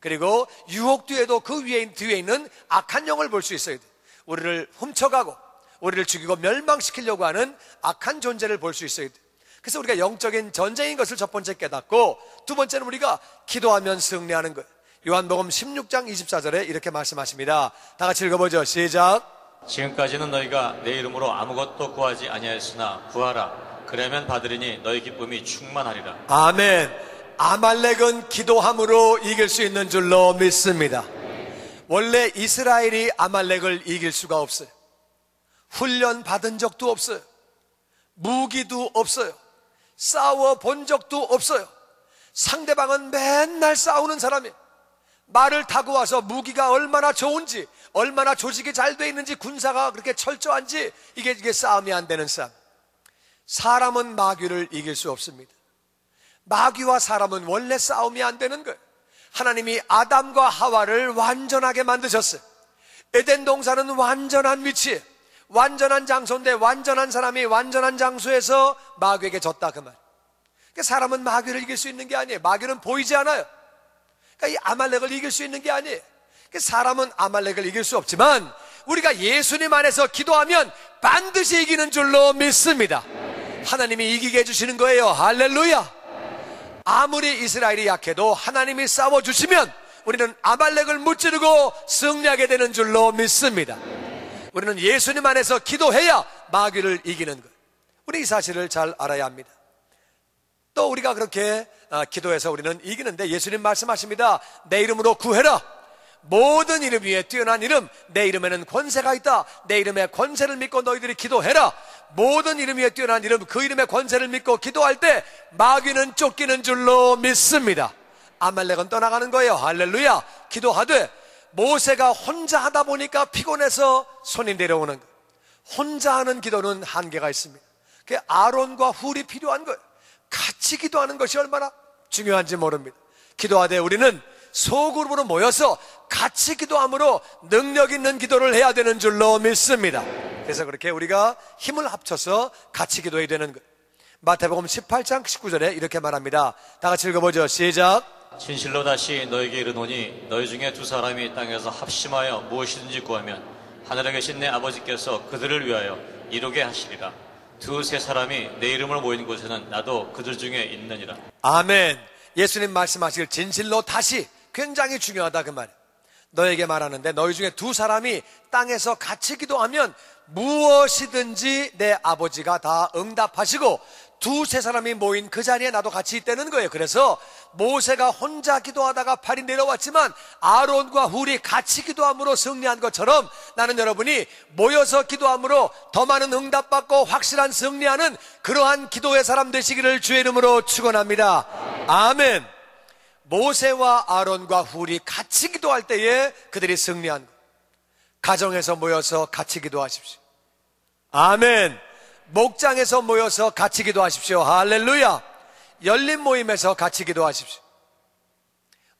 그리고 유혹 뒤에도 그 뒤에 있는 악한 영을 볼 수 있어야 돼. 우리를 훔쳐가고 우리를 죽이고 멸망시키려고 하는 악한 존재를 볼 수 있어야 돼. 그래서 우리가 영적인 전쟁인 것을 첫 번째 깨닫고, 두 번째는 우리가 기도하면 승리하는 거예요. 요한복음 16장 24절에 이렇게 말씀하십니다. 다 같이 읽어보죠. 시작. 지금까지는 너희가 내 이름으로 아무것도 구하지 아니하였으나 구하라. 그러면 받으리니 너희 기쁨이 충만하리라. 아멘. 아말렉은 기도함으로 이길 수 있는 줄로 믿습니다. 원래 이스라엘이 아말렉을 이길 수가 없어요. 훈련 받은 적도 없어요. 무기도 없어요. 싸워 본 적도 없어요. 상대방은 맨날 싸우는 사람이에요. 말을 타고 와서 무기가 얼마나 좋은지, 얼마나 조직이 잘 돼 있는지, 군사가 그렇게 철저한지 이게 싸움이 안 되는 싸움. 사람은 마귀를 이길 수 없습니다. 마귀와 사람은 원래 싸움이 안 되는 거예요. 하나님이 아담과 하와를 완전하게 만드셨어요. 에덴 동산은 완전한 위치에, 완전한 장소인데 완전한 사람이 완전한 장소에서 마귀에게 졌다 그 말. 그러니까 사람은 마귀를 이길 수 있는 게 아니에요. 마귀는 보이지 않아요. 그러니까 이 아말렉을 이길 수 있는 게 아니에요. 그러니까 사람은 아말렉을 이길 수 없지만 우리가 예수님 안에서 기도하면 반드시 이기는 줄로 믿습니다. 하나님이 이기게 해주시는 거예요. 할렐루야. 아무리 이스라엘이 약해도 하나님이 싸워주시면 우리는 아말렉을 무찌르고 승리하게 되는 줄로 믿습니다. 우리는 예수님 안에서 기도해야 마귀를 이기는 것. 우리 이 사실을 잘 알아야 합니다. 또 우리가 그렇게 기도해서 우리는 이기는데 예수님 말씀하십니다. 내 이름으로 구해라. 모든 이름 위에 뛰어난 이름, 내 이름에는 권세가 있다. 내 이름의 권세를 믿고 너희들이 기도해라. 모든 이름 위에 뛰어난 이름, 그 이름의 권세를 믿고 기도할 때 마귀는 쫓기는 줄로 믿습니다. 아말렉은 떠나가는 거예요. 할렐루야. 기도하되 모세가 혼자 하다 보니까 피곤해서 손이 내려오는 거예요. 혼자 하는 기도는 한계가 있습니다. 그게 아론과 훌이 필요한 거예요. 같이 기도하는 것이 얼마나 중요한지 모릅니다. 기도하되 우리는 소그룹으로 모여서 같이 기도함으로 능력 있는 기도를 해야 되는 줄로 믿습니다. 그래서 그렇게 우리가 힘을 합쳐서 같이 기도해야 되는 거예요. 마태복음 18장 19절에 이렇게 말합니다. 다 같이 읽어보죠. 시작. 진실로 다시 너에게 이르노니 너희 중에 두 사람이 땅에서 합심하여 무엇이든지 구하면 하늘에 계신 내 아버지께서 그들을 위하여 이루게 하시리라. 두세 사람이 내 이름으로 모인 곳에는 나도 그들 중에 있느니라. 아멘. 예수님 말씀하실 진실로 다시 굉장히 중요하다 그 말. 너에게 말하는데 너희 중에 두 사람이 땅에서 같이 기도하면 무엇이든지 내 아버지가 다 응답하시고 두세 사람이 모인 그 자리에 나도 같이 있다는 거예요. 그래서 모세가 혼자 기도하다가 팔이 내려왔지만 아론과 훌이 같이 기도함으로 승리한 것처럼 나는 여러분이 모여서 기도함으로 더 많은 응답받고 확실한 승리하는 그러한 기도의 사람 되시기를 주의 이름으로 축원합니다. 아멘. 모세와 아론과 훌이 같이 기도할 때에 그들이 승리한 것. 가정에서 모여서 같이 기도하십시오. 아멘. 목장에서 모여서 같이 기도하십시오. 할렐루야. 열린 모임에서 같이 기도하십시오.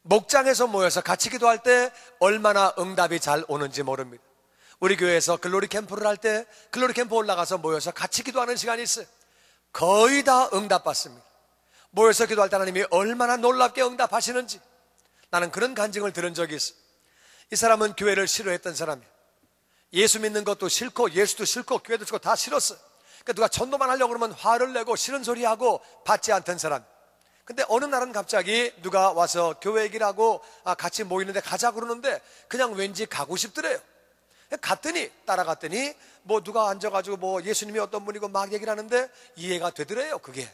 목장에서 모여서 같이 기도할 때 얼마나 응답이 잘 오는지 모릅니다. 우리 교회에서 글로리 캠프를 할 때 글로리 캠프 올라가서 모여서 같이 기도하는 시간이 있어요. 거의 다 응답받습니다. 모여서 기도할 때 하나님이 얼마나 놀랍게 응답하시는지 나는 그런 간증을 들은 적이 있어요. 이 사람은 교회를 싫어했던 사람이에요. 예수 믿는 것도 싫고 예수도 싫고 교회도 싫고 다 싫었어요. 그러니까 누가 전도만 하려고 그러면 화를 내고 싫은 소리하고 받지 않던 사람. 근데 어느 날은 갑자기 누가 와서 교회 얘기를 하고 같이 모이는데 가자 그러는데 그냥 왠지 가고 싶더래요. 갔더니 따라갔더니 뭐 누가 앉아가지고 뭐 예수님이 어떤 분이고 막 얘기를 하는데 이해가 되더래요. 그게.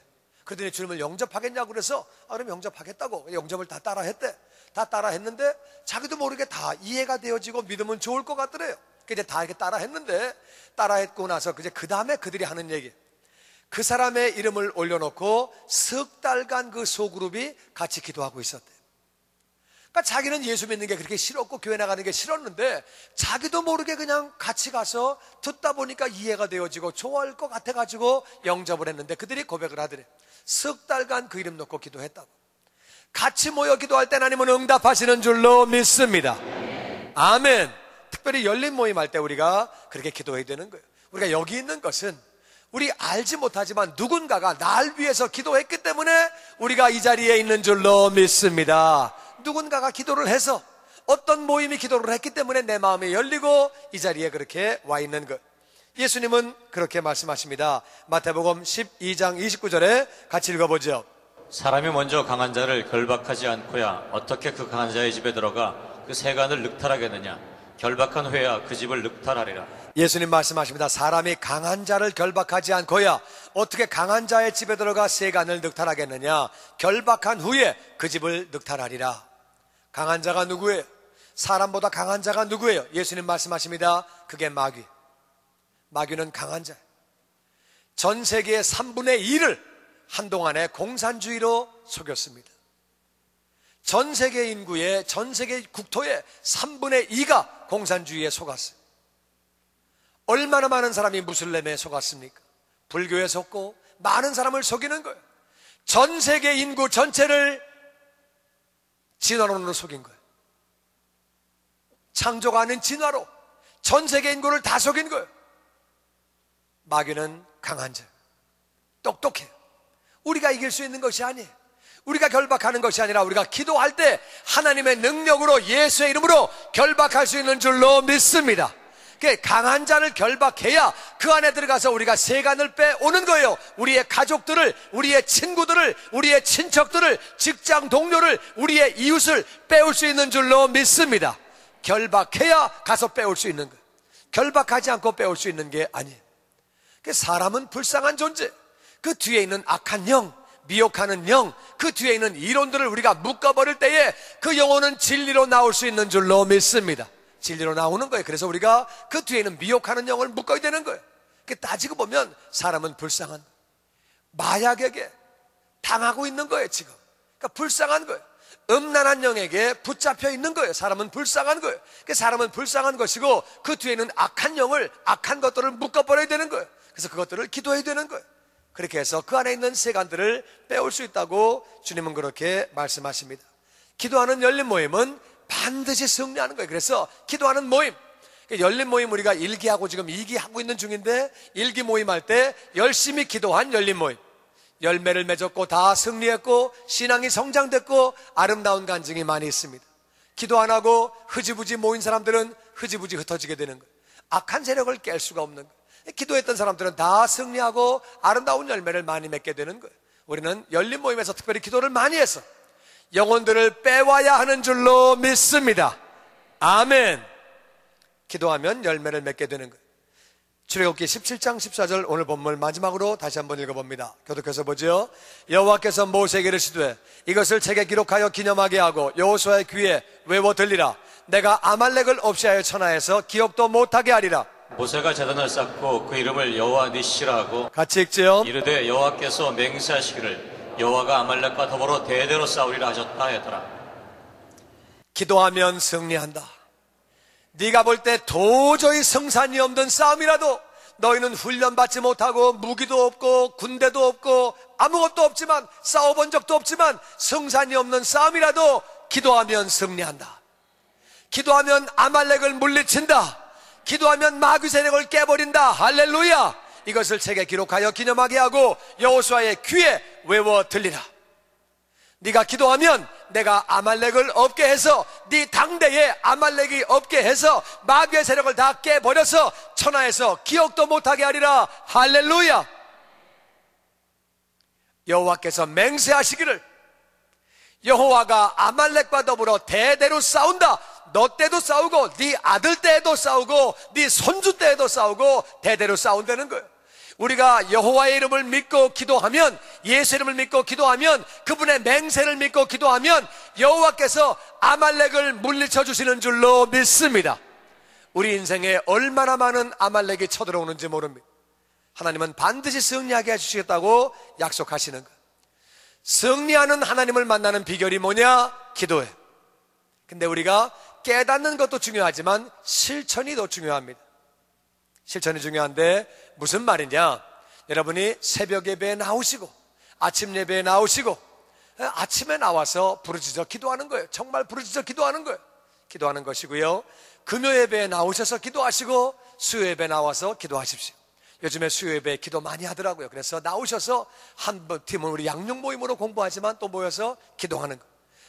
그러더니 주님을 영접하겠냐고 그래서 그럼 영접하겠다고 영접을 다 따라 했대. 다 따라 했는데 자기도 모르게 다 이해가 되어지고 믿으면 좋을 것 같더래요. 이제 다 이렇게 따라 했는데 따라 했고 나서 그 다음에 그들이 하는 얘기. 그 사람의 이름을 올려놓고 석 달간 그 소그룹이 같이 기도하고 있었대요. 그러니까 자기는 예수 믿는 게 그렇게 싫었고 교회 나가는 게 싫었는데 자기도 모르게 그냥 같이 가서 듣다 보니까 이해가 되어지고 좋아할 것 같아가지고 영접을 했는데 그들이 고백을 하더래. 석 달간 그 이름 놓고 기도했다고. 같이 모여 기도할 때 하나님은 응답하시는 줄로 믿습니다. 아멘. 특별히 열린 모임 할 때 우리가 그렇게 기도해야 되는 거예요. 우리가 여기 있는 것은 우리 알지 못하지만 누군가가 날 위해서 기도했기 때문에 우리가 이 자리에 있는 줄로 믿습니다. 누군가가 기도를 해서 어떤 모임이 기도를 했기 때문에 내 마음이 열리고 이 자리에 그렇게 와 있는 것. 예수님은 그렇게 말씀하십니다. 마태복음 12장 29절에 같이 읽어보죠. 사람이 먼저 강한 자를 결박하지 않고야 어떻게 그 강한 자의 집에 들어가 그 세간을 늑탈하겠느냐. 결박한 후에야 그 집을 늑탈하리라. 예수님 말씀하십니다. 사람이 강한 자를 결박하지 않고야 어떻게 강한 자의 집에 들어가 세간을 늑탈하겠느냐. 결박한 후에 그 집을 늑탈하리라. 강한 자가 누구예요? 사람보다 강한 자가 누구예요? 예수님 말씀하십니다. 그게 마귀. 마귀는 강한 자예요. 전 세계의 3분의 1을 한동안에 공산주의로 속였습니다. 전 세계 인구의, 전 세계 국토의 3분의 2가 공산주의에 속았어요. 얼마나 많은 사람이 무슬림에 속았습니까? 불교에 속고 많은 사람을 속이는 거예요. 전 세계 인구 전체를 진화론으로 속인 거예요. 창조가 아닌 진화로 전 세계 인구를 다 속인 거예요. 마귀는 강한 자, 똑똑해요. 우리가 이길 수 있는 것이 아니에요. 우리가 결박하는 것이 아니라 우리가 기도할 때 하나님의 능력으로 예수의 이름으로 결박할 수 있는 줄로 믿습니다. 강한 자를 결박해야 그 안에 들어가서 우리가 세간을 빼오는 거예요. 우리의 가족들을, 우리의 친구들을, 우리의 친척들을, 직장 동료를, 우리의 이웃을 빼올 수 있는 줄로 믿습니다. 결박해야 가서 빼올 수 있는 거예요. 결박하지 않고 빼올 수 있는 게 아니에요. 사람은 불쌍한 존재, 그 뒤에 있는 악한 영, 미혹하는 영, 그 뒤에 있는 이론들을 우리가 묶어버릴 때에 그 영혼은 진리로 나올 수 있는 줄로 믿습니다. 진리로 나오는 거예요. 그래서 우리가 그 뒤에 있는 미혹하는 영을 묶어야 되는 거예요. 따지고 보면 사람은 불쌍한 거예요. 마약에게 당하고 있는 거예요 지금. 그러니까 불쌍한 거예요. 음란한 영에게 붙잡혀 있는 거예요. 사람은 불쌍한 거예요. 사람은 불쌍한 것이고 그 뒤에 있는 악한 영을, 악한 것들을 묶어버려야 되는 거예요. 그래서 그것들을 기도해야 되는 거예요. 그렇게 해서 그 안에 있는 세간들을 빼올 수 있다고 주님은 그렇게 말씀하십니다. 기도하는 열린 모임은 반드시 승리하는 거예요. 그래서 기도하는 모임, 열린 모임 우리가 1기하고 지금 2기 하고 있는 중인데 1기 모임 할 때 열심히 기도한 열린 모임, 열매를 맺었고 다 승리했고 신앙이 성장됐고 아름다운 간증이 많이 있습니다. 기도 안 하고 흐지부지 모인 사람들은 흐지부지 흩어지게 되는 거예요. 악한 세력을 깰 수가 없는 거예요. 기도했던 사람들은 다 승리하고 아름다운 열매를 많이 맺게 되는 거예요. 우리는 열린 모임에서 특별히 기도를 많이 해서 영혼들을 빼와야 하는 줄로 믿습니다. 아멘. 기도하면 열매를 맺게 되는 거예요. 출애굽기 17장 14절 오늘 본문 마지막으로 다시 한번 읽어봅니다. 교독해서 보죠. 여호와께서 모세에게 이르시되 이것을 책에 기록하여 기념하게 하고 여호수아의 귀에 외워 들리라. 내가 아말렉을 없이하여 천하에서 기억도 못하게 하리라. 모세가 제단을 쌓고 그 이름을 여호와 니시라 하고 같이 읽지요. 이르되 여호와께서 맹세하시기를 여호와가 아말렉과 더불어 대대로 싸우리라 하셨다 하더라. 기도하면 승리한다. 네가 볼 때 도저히 승산이 없는 싸움이라도 너희는 훈련받지 못하고 무기도 없고 군대도 없고 아무것도 없지만 싸워본 적도 없지만 승산이 없는 싸움이라도 기도하면 승리한다. 기도하면 아말렉을 물리친다. 기도하면 마귀 세력을 깨버린다. 할렐루야. 이것을 책에 기록하여 기념하게 하고 여호수아의 귀에 외워 들리라. 네가 기도하면 내가 아말렉을 없게 해서 네 당대에 아말렉이 없게 해서 마귀의 세력을 다 깨버려서 천하에서 기억도 못하게 하리라. 할렐루야. 여호와께서 맹세하시기를 여호와가 아말렉과 더불어 대대로 싸운다. 너 때도 싸우고 네 아들 때에도 싸우고 네 손주 때에도 싸우고 대대로 싸운다는 거예요. 우리가 여호와의 이름을 믿고 기도하면, 예수 이름을 믿고 기도하면, 그분의 맹세를 믿고 기도하면 여호와께서 아말렉을 물리쳐 주시는 줄로 믿습니다. 우리 인생에 얼마나 많은 아말렉이 쳐들어오는지 모릅니다. 하나님은 반드시 승리하게 해주시겠다고 약속하시는 거예요. 승리하는 하나님을 만나는 비결이 뭐냐? 기도예요. 근데 우리가 깨닫는 것도 중요하지만 실천이 더 중요합니다. 실천이 중요한데 무슨 말이냐? 여러분이 새벽 예배에 나오시고 아침 예배에 나오시고 아침에 나와서 부르짖어 기도하는 거예요. 정말 부르짖어 기도하는 거예요. 기도하는 것이고요. 금요 예배에 나오셔서 기도하시고 수요 예배에 나와서 기도하십시오. 요즘에 수요 예배 기도 많이 하더라고요. 그래서 나오셔서 한 팀은 우리 양육 모임으로 공부하지만 또 모여서 기도하는 거.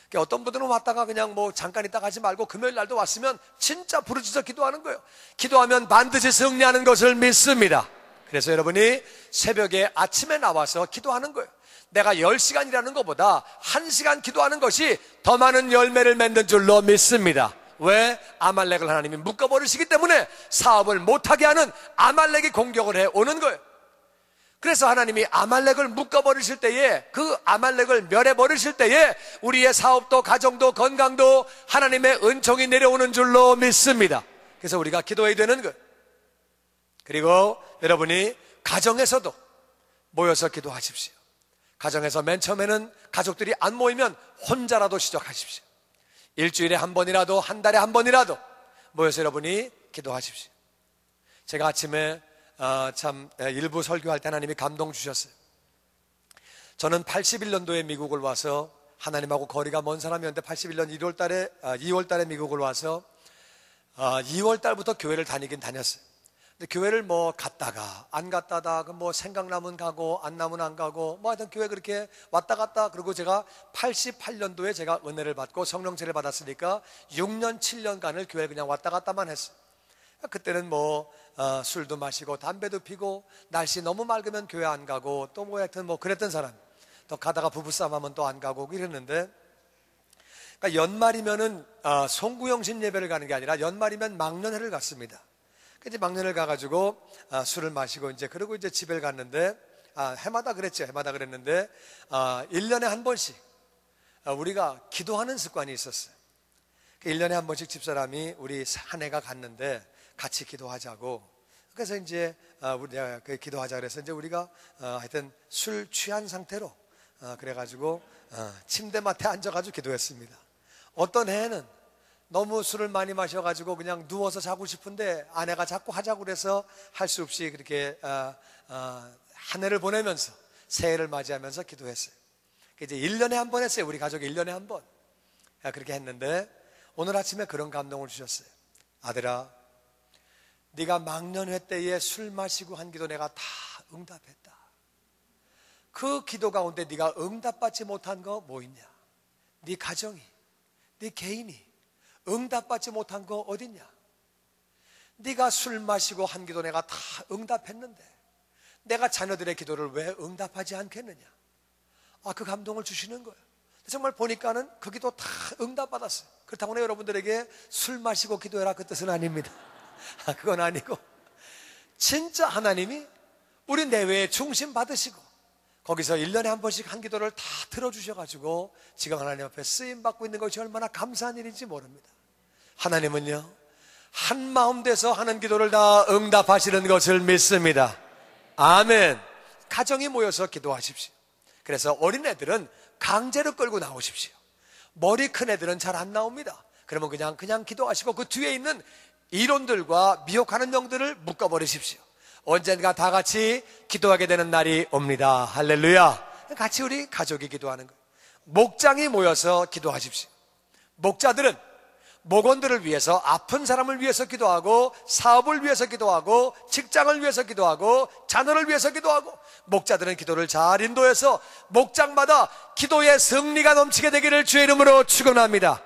그러니까 어떤 분들은 왔다가 그냥 뭐 잠깐 있다가 하지 말고 금요일 날도 왔으면 진짜 부르짖어 기도하는 거예요. 기도하면 반드시 승리하는 것을 믿습니다. 그래서 여러분이 새벽에 아침에 나와서 기도하는 거예요. 내가 10시간이라는 것보다 1시간 기도하는 것이 더 많은 열매를 맺는 줄로 믿습니다. 왜? 아말렉을 하나님이 묶어버리시기 때문에 사업을 못하게 하는 아말렉이 공격을 해오는 거예요. 그래서 하나님이 아말렉을 묶어버리실 때에, 그 아말렉을 멸해버리실 때에 우리의 사업도 가정도 건강도 하나님의 은총이 내려오는 줄로 믿습니다. 그래서 우리가 기도해야 되는 거예요. 그리고 여러분이 가정에서도 모여서 기도하십시오. 가정에서 맨 처음에는 가족들이 안 모이면 혼자라도 시작하십시오. 일주일에 한 번이라도, 한 달에 한 번이라도 모여서 여러분이 기도하십시오. 제가 아침에 일부 설교할 때 하나님이 감동 주셨어요. 저는 81년도에 미국을 와서 하나님하고 거리가 먼 사람이었는데 81년 2월 달에 미국을 와서 2월 달부터 교회를 다니긴 다녔어요. 근데 교회를 뭐 갔다가 안 갔다가 뭐 생각나면 가고 안 나면 안 가고 뭐 하여튼 교회 그렇게 왔다 갔다. 그리고 제가 88년도에 제가 은혜를 받고 성령체를 받았으니까 6년 7년간을 교회 그냥 왔다 갔다만 했어요. 그때는 뭐 술도 마시고 담배도 피고 날씨 너무 맑으면 교회 안 가고 또 뭐 하여튼 뭐 그랬던 사람. 또 가다가 부부싸움 하면 또 안 가고 이랬는데, 그러니까 연말이면은 송구영신 예배를 가는 게 아니라 연말이면 막년회를 갔습니다. 이제 막년을 가가지고 술을 마시고 이제 그리고 이제 집에 갔는데 해마다 그랬죠. 해마다 그랬는데 1년에 한 번씩 우리가 기도하는 습관이 있었어요. 1년에 한 번씩 집사람이 우리 한 해가 갔는데 같이 기도하자고. 그래서 이제 우리가 기도하자 그래서 이제 우리가 하여튼 술 취한 상태로 그래가지고 침대맡에 앉아가지고 기도했습니다. 어떤 해에는 너무 술을 많이 마셔가지고 그냥 누워서 자고 싶은데 아내가 자꾸 하자고 그래서 할 수 없이 그렇게 한 해를 보내면서 새해를 맞이하면서 기도했어요. 이제 1년에 한 번 했어요. 우리 가족이 1년에 한 번 그렇게 했는데 오늘 아침에 그런 감동을 주셨어요. 아들아, 네가 막년회 때에 술 마시고 한 기도 내가 다 응답했다. 그 기도 가운데 네가 응답받지 못한 거 뭐 있냐? 네 가정이, 네 개인이 응답받지 못한 거 어딨냐? 네가 술 마시고 한 기도 내가 다 응답했는데 내가 자녀들의 기도를 왜 응답하지 않겠느냐? 그 감동을 주시는 거예요. 정말 보니까는 그 기도 다 응답받았어요. 그렇다고 여러분들에게 술 마시고 기도해라 그 뜻은 아닙니다. 그건 아니고 진짜 하나님이 우리 내외에 중심 받으시고 거기서 1년에 한 번씩 한 기도를 다 들어주셔가지고 지금 하나님 앞에 쓰임받고 있는 것이 얼마나 감사한 일인지 모릅니다. 하나님은요, 한 마음 돼서 하는 기도를 다 응답하시는 것을 믿습니다. 아멘. 가정이 모여서 기도하십시오. 그래서 어린애들은 강제로 끌고 나오십시오. 머리 큰 애들은 잘 안 나옵니다. 그러면 그냥 기도하시고 그 뒤에 있는 이론들과 미혹하는 영들을 묶어버리십시오. 언젠가 다 같이 기도하게 되는 날이 옵니다. 할렐루야. 같이 우리 가족이 기도하는 거예요. 목장이 모여서 기도하십시오. 목자들은 목원들을 위해서, 아픈 사람을 위해서 기도하고, 사업을 위해서 기도하고, 직장을 위해서 기도하고, 자녀를 위해서 기도하고, 목자들은 기도를 잘 인도해서 목장마다 기도의 승리가 넘치게 되기를 주의 이름으로 축원합니다.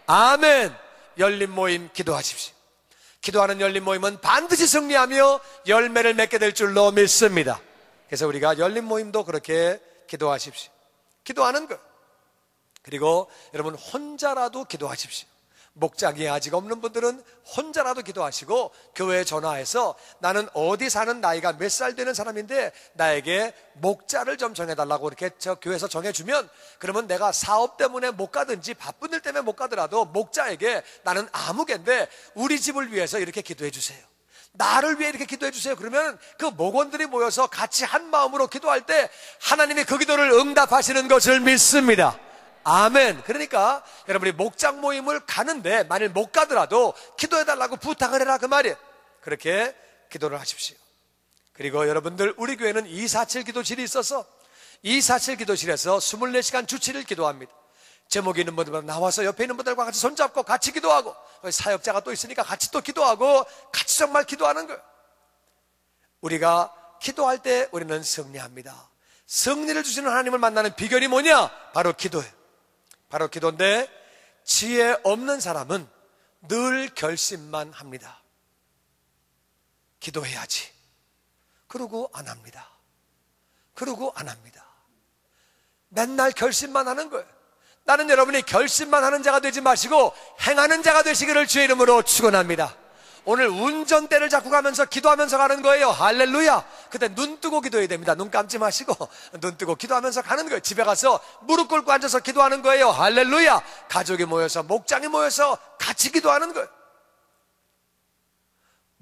아멘. 열린 모임 기도하십시오. 기도하는 열린 모임은 반드시 승리하며 열매를 맺게 될 줄로 믿습니다. 그래서 우리가 열린 모임도 그렇게 기도하십시오. 기도하는 것. 그리고 여러분 혼자라도 기도하십시오. 목장이 아직 없는 분들은 혼자라도 기도하시고 교회에 전화해서 나는 어디 사는 나이가 몇 살 되는 사람인데 나에게 목자를 좀 정해달라고 이렇게 저 교회에서 정해주면, 그러면 내가 사업 때문에 못 가든지 바쁜 일 때문에 못 가더라도 목자에게 나는 아무개인데 우리 집을 위해서 이렇게 기도해 주세요, 나를 위해 이렇게 기도해 주세요. 그러면 그 목원들이 모여서 같이 한 마음으로 기도할 때 하나님이 그 기도를 응답하시는 것을 믿습니다. 아멘. 그러니까 여러분이 목장 모임을 가는데 만일 못 가더라도 기도해달라고 부탁을 해라 그 말이에요. 그렇게 기도를 하십시오. 그리고 여러분들, 우리 교회는 247 기도실이 있어서 247 기도실에서 24시간 주 7일 기도합니다. 제목이 있는 분들 나와서 옆에 있는 분들과 같이 손잡고 같이 기도하고, 사역자가 또 있으니까 같이 또 기도하고, 같이 정말 기도하는 거예요. 우리가 기도할 때 우리는 승리합니다. 승리를 주시는 하나님을 만나는 비결이 뭐냐? 바로 기도예요. 바로 기도인데, 지혜 없는 사람은 늘 결심만 합니다. 기도해야지. 그러고 안 합니다. 그러고 안 합니다. 맨날 결심만 하는 거예요. 나는 여러분이 결심만 하는 자가 되지 마시고 행하는 자가 되시기를 주의 이름으로 축원합니다. 오늘 운전대를 잡고 가면서 기도하면서 가는 거예요. 할렐루야. 그때 눈 뜨고 기도해야 됩니다. 눈 감지 마시고 눈 뜨고 기도하면서 가는 거예요. 집에 가서 무릎 꿇고 앉아서 기도하는 거예요. 할렐루야. 가족이 모여서, 목장이 모여서 같이 기도하는 거예요.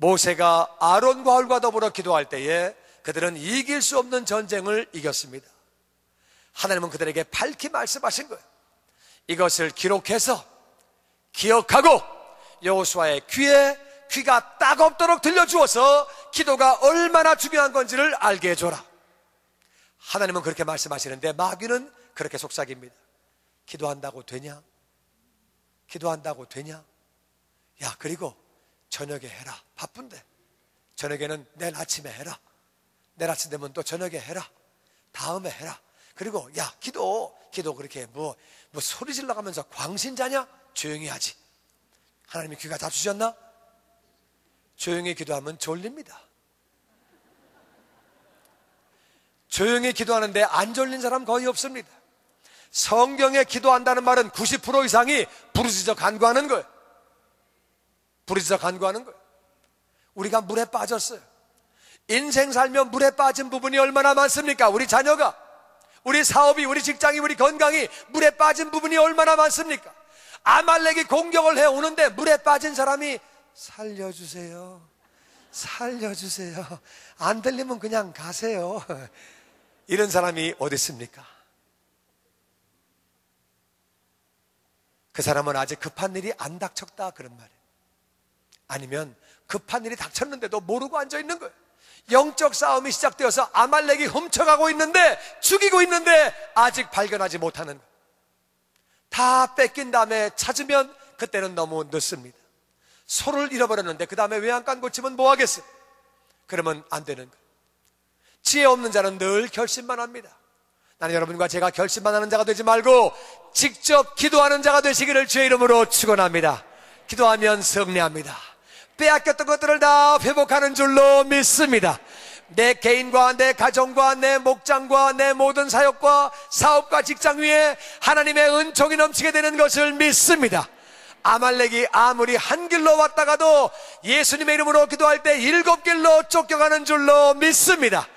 모세가 아론과 홀과 더불어 기도할 때에 그들은 이길 수 없는 전쟁을 이겼습니다. 하나님은 그들에게 밝히 말씀하신 거예요. 이것을 기록해서 기억하고 여호수아의 귀에 귀가 따갑도록 들려주어서 기도가 얼마나 중요한 건지를 알게 해줘라. 하나님은 그렇게 말씀하시는데 마귀는 그렇게 속삭입니다. 기도한다고 되냐? 기도한다고 되냐? 야, 그리고 저녁에 해라. 바쁜데 저녁에는 내일 아침에 해라. 내일 아침 되면 또 저녁에 해라. 다음에 해라. 그리고 야, 기도 그렇게 뭐 소리 질러가면서 광신자냐? 조용히 하지. 하나님이 귀가 잡수셨나? 조용히 기도하면 졸립니다. 조용히 기도하는데 안 졸린 사람 거의 없습니다. 성경에 기도한다는 말은 90% 이상이 부르짖어 간구하는 거예요. 부르짖어 간구하는 거예요. 우리가 물에 빠졌어요. 인생 살면 물에 빠진 부분이 얼마나 많습니까? 우리 자녀가, 우리 사업이, 우리 직장이, 우리 건강이 물에 빠진 부분이 얼마나 많습니까? 아말렉이 공격을 해오는데 물에 빠진 사람이 살려주세요, 살려주세요, 안 들리면 그냥 가세요, 이런 사람이 어디 있습니까? 그 사람은 아직 급한 일이 안 닥쳤다 그런 말이에요. 아니면 급한 일이 닥쳤는데도 모르고 앉아있는 거예요. 영적 싸움이 시작되어서 아말렉이 훔쳐가고 있는데, 죽이고 있는데 아직 발견하지 못하는 거예요. 다 뺏긴 다음에 찾으면 그때는 너무 늦습니다. 소를 잃어버렸는데 그 다음에 외양간 고치면 뭐 하겠어요? 그러면 안 되는 거예요. 지혜 없는 자는 늘 결심만 합니다. 나는 여러분과 제가 결심만 하는 자가 되지 말고 직접 기도하는 자가 되시기를 주의 이름으로 축원합니다. 기도하면 승리합니다. 빼앗겼던 것들을 다 회복하는 줄로 믿습니다. 내 개인과 내 가정과 내 목장과 내 모든 사역과 사업과 직장 위에 하나님의 은총이 넘치게 되는 것을 믿습니다. 아말렉이 아무리 한 길로 왔다가도 예수님의 이름으로 기도할 때 7길로 쫓겨가는 줄로 믿습니다.